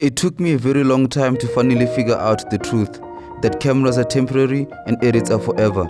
It took me a very long time to finally figure out the truth, that cameras are temporary and edits are forever.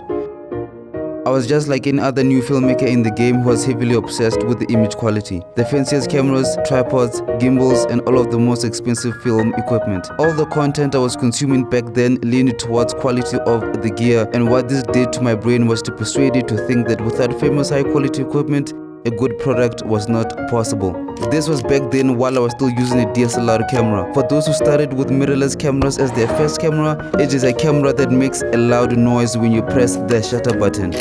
I was just like any other new filmmaker in the game who was heavily obsessed with the image quality. The fanciest cameras, tripods, gimbals, and all of the most expensive film equipment. All the content I was consuming back then leaned towards quality of the gear, and what this did to my brain was to persuade it to think that without famous high quality equipment, a good product was not possible. This was back then while I was still using a DSLR camera. For those who started with mirrorless cameras as their first camera, it is a camera that makes a loud noise when you press the shutter button.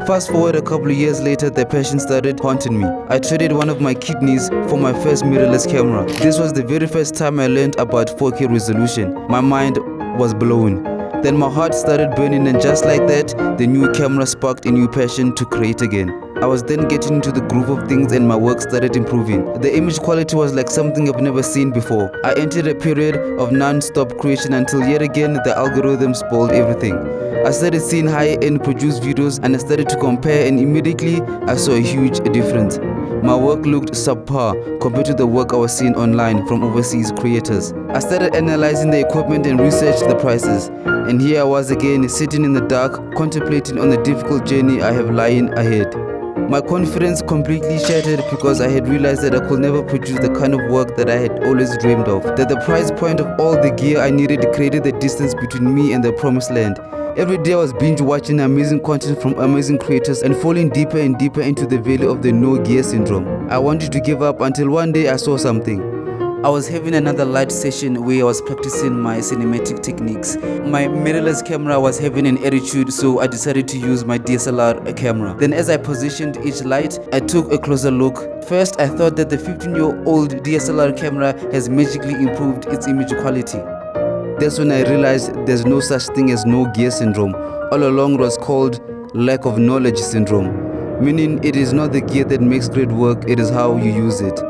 Fast forward a couple of years later, the passion started haunting me. I traded one of my kidneys for my first mirrorless camera. This was the very first time I learned about 4K resolution. My mind was blown. Then my heart started burning, and just like that, the new camera sparked a new passion to create again. I was then getting into the groove of things and my work started improving. The image quality was like something I've never seen before. I entered a period of non-stop creation until yet again the algorithm spoiled everything. I started seeing high-end produced videos and I started to compare, and immediately I saw a huge difference. My work looked subpar compared to the work I was seeing online from overseas creators. I started analyzing the equipment and researched the prices. And here I was again, sitting in the dark, contemplating on the difficult journey I have lying ahead. My confidence completely shattered because I had realized that I could never produce the kind of work that I had always dreamed of. That the price point of all the gear I needed created the distance between me and the promised land. Every day I was binge watching amazing content from amazing creators and falling deeper and deeper into the valley of the no gear syndrome. I wanted to give up until one day I saw something. I was having another light session where I was practicing my cinematic techniques. My mirrorless camera was having an attitude, so I decided to use my DSLR camera. Then as I positioned each light, I took a closer look. First, I thought that the 15-year-old DSLR camera has magically improved its image quality. That's when I realized there's no such thing as no gear syndrome. All along it was called lack of knowledge syndrome, meaning it is not the gear that makes great work, it is how you use it.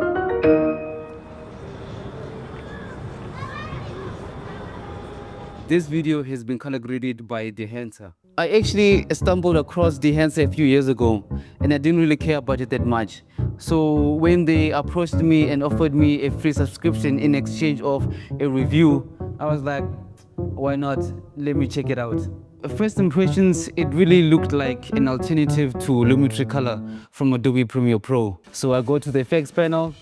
This video has been color graded by Dehancer. I actually stumbled across Dehancer a few years ago and I didn't really care about it that much. So when they approached me and offered me a free subscription in exchange of a review, I was like, why not? Let me check it out. First impressions, it really looked like an alternative to Lumetri Color from Adobe Premiere Pro. So I go to the effects panel,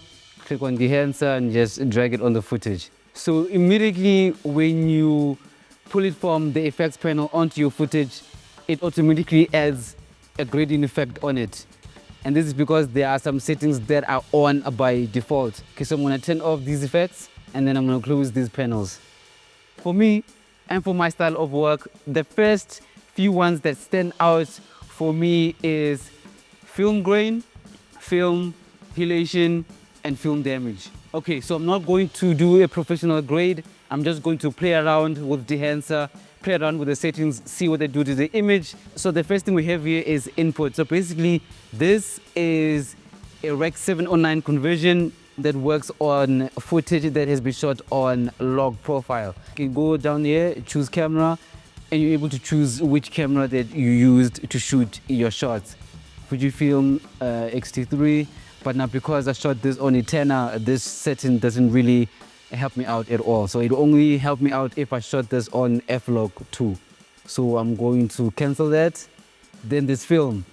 click on Dehancer and just drag it on the footage. So immediately when you pull it from the effects panel onto your footage, it automatically adds a grading effect on it. And this is because there are some settings that are on by default. Okay, so I'm gonna turn off these effects and then I'm gonna close these panels. For me and for my style of work, the first few ones that stand out for me is film grain, film halation, and film damage. Okay, so I'm not going to do a professional grade. I'm just going to play around with Dehancer, play around with the settings, see what they do to the image. So the first thing we have here is input. So basically, this is a Rec 709 conversion that works on footage that has been shot on log profile. You can go down here, choose camera, and you're able to choose which camera that you used to shoot your shots. Fujifilm X-T3, but now because I shot this on a 10er, this setting doesn't really help me out at all. So it only help me out if I shot this on F-Log 2. So I'm going to cancel that. Then this film,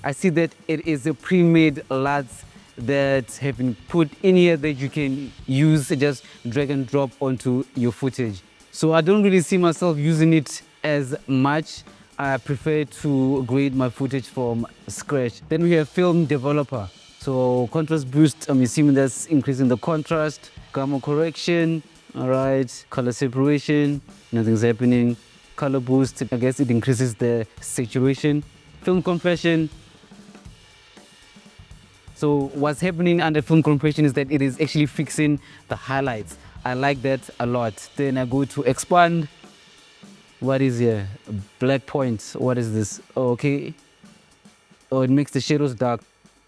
I see that it is a pre-made LUTs that have been put in here that you can use, just drag and drop onto your footage. So I don't really see myself using it as much. I prefer to grade my footage from scratch. Then we have film developer. So contrast boost, I'm assuming that's increasing the contrast. Gamma correction, all right. Color separation, nothing's happening. Color boost, I guess it increases the saturation. Film compression. So what's happening under film compression is that it is actually fixing the highlights. I like that a lot. Then I go to expand. What is here? Black points. What is this? Oh, okay. Oh, it makes the shadows dark.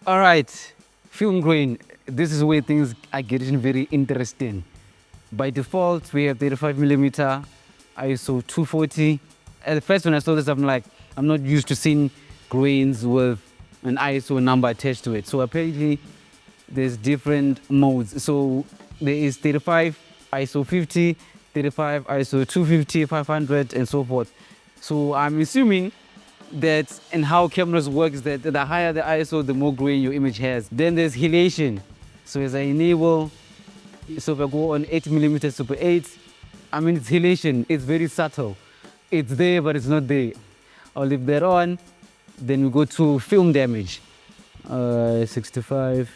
All right, film grain. This is where things are getting very interesting. By default, we have 35mm, ISO 240. At first when I saw this, I'm like, I'm not used to seeing grains with an ISO number attached to it. So apparently there's different modes. So there is 35 ISO 50, 35 ISO 250, 500, and so forth. So I'm assuming that, and how cameras work is that the higher the ISO, the more grain your image has. Then there's halation. So as I enable, so if I go on 8mm Super 8, I mean, it's halation, it's very subtle. It's there, but it's not there. I'll leave that on. Then we go to film damage. 65.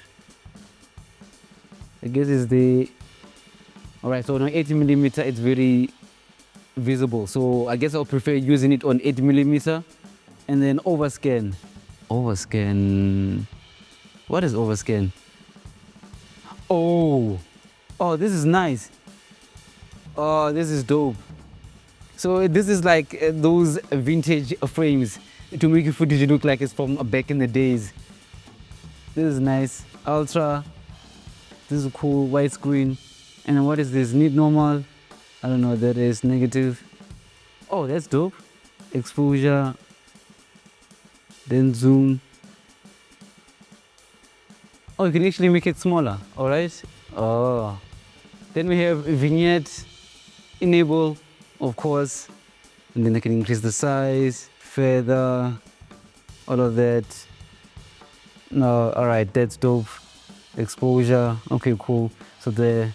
I guess it's the, all right, so on 8mm, it's very visible. So I guess I'll prefer using it on 8mm. And then overscan. Overscan. What is overscan? Oh, this is nice. Oh, this is dope. So this is like those vintage frames to make your footage look like it's from back in the days. This is nice. Ultra. This is cool. Widescreen. And then what is this? Need normal. I don't know what that is. Negative. Oh, that's dope. Exposure. Then zoom. Oh, you can actually make it smaller. All right. Oh. Then we have vignette. Enable, of course. And then I can increase the size, feather, all of that. No, all right, that's dope. Exposure, okay, cool. So the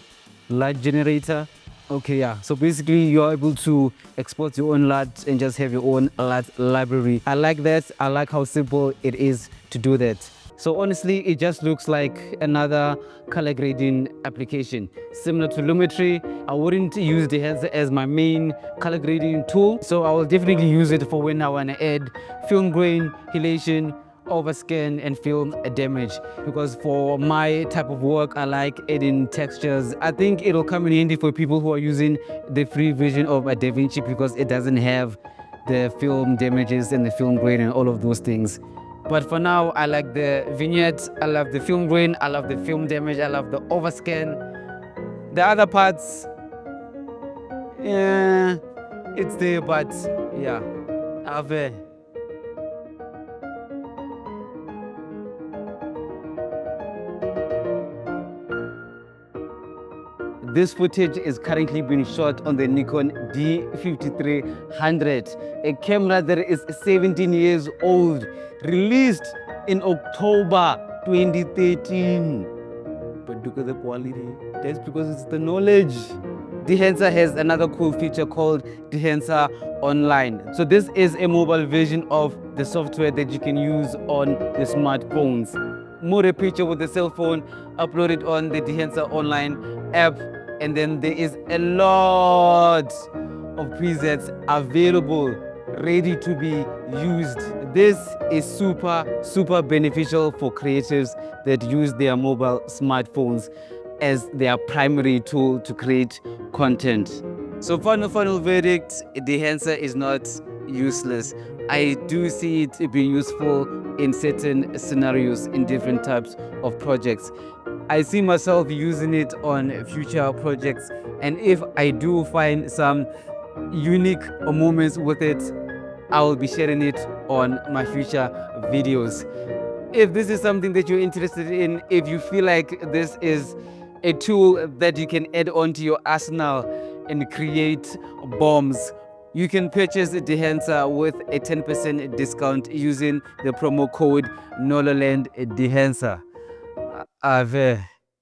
light generator, okay, yeah. So basically you're able to export your own LUT and just have your own LUT library. I like that. I like how simple it is to do that. So honestly, it just looks like another color grading application. Similar to Lumetri, I wouldn't use Dehancer as my main color grading tool. So I will definitely use it for when I want to add film grain, halation, overscan, and film damage. Because for my type of work, I like adding textures. I think it'll come in handy for people who are using the free version of DaVinci because it doesn't have the film damages and the film grain and all of those things. But for now, I like the vignette, I love the film grain, I love the film damage, I love the overscan. The other parts, yeah, it's there, but yeah, Ave. This footage is currently being shot on the Nikon D5300, a camera that is 17 years old, released in October 2013. But look at the quality. That's because it's the knowledge. Dehancer has another cool feature called Dehancer Online. So this is a mobile version of the software that you can use on the smartphones. Move a picture with the cell phone, upload it on the Dehancer Online app, and then there is a lot of presets available, ready to be used. This is super beneficial for creatives that use their mobile smartphones as their primary tool to create content. So final verdict, Dehancer is not useless. I do see it being useful in certain scenarios, in different types of projects. I see myself using it on future projects, and if I do find some unique moments with it, I will be sharing it on my future videos. If this is something that you're interested in, if you feel like this is a tool that you can add onto your arsenal and create bombs, you can purchase Dehancer with a 10% discount using the promo code NOLALAND Dehancer. Ave.